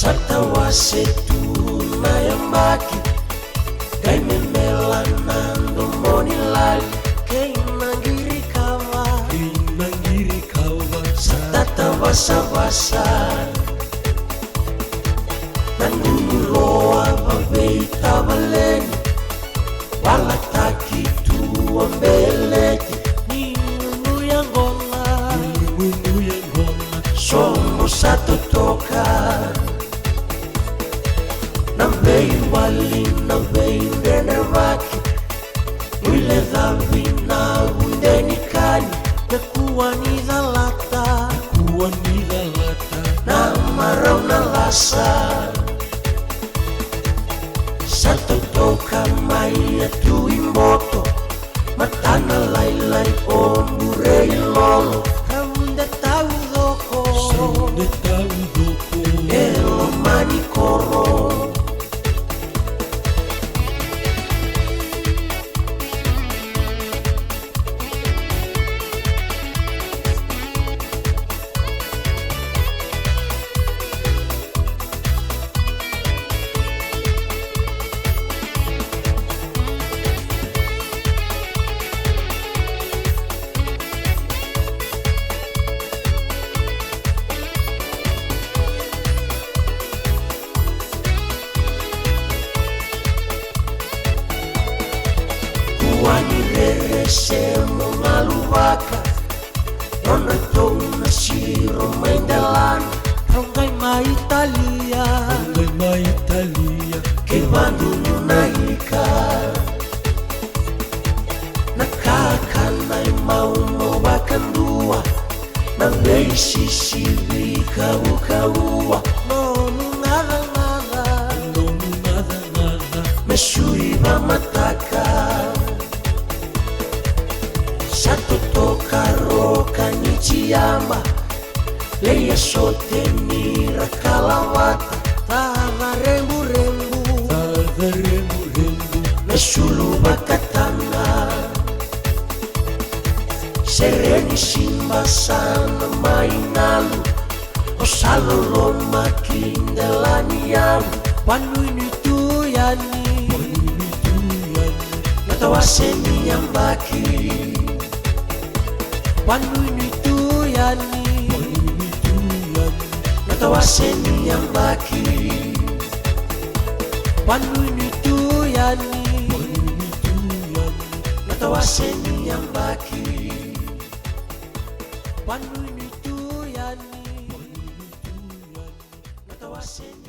Satawasetu nayambaki kay memelanando monilali kay nangirikawa satatawasa-wasa nangunuloa babeita baleni walataki tua mbeleti ninunuyangoma somos satotoka nambei wali nambei ndenervaki wile dhambi na undenikani nakuwa nidhalata na marau na lasa satotoka mai atui moto matana lailai ombure ilolo raunde tau doko elo manikoro Semo maluvaka Nona tona shiro maindelana Rongai ma Italia Che vanno naika Nakakanai maumo wakandua Nambei sisibi kau-kaua Nonu nada Meshuiba mataka Satotoka roka nichiyama Leia sote mira kalawata Tava rembu Mesulu bakatana Sereni simba sana mainalu Osalolo makindelani yamu Panui tuyani Natawaseni yambaki Panui tuyani Natawaseni yambaki Panui tuyani Natawaseni yambaki Panui tuyani Natawaseni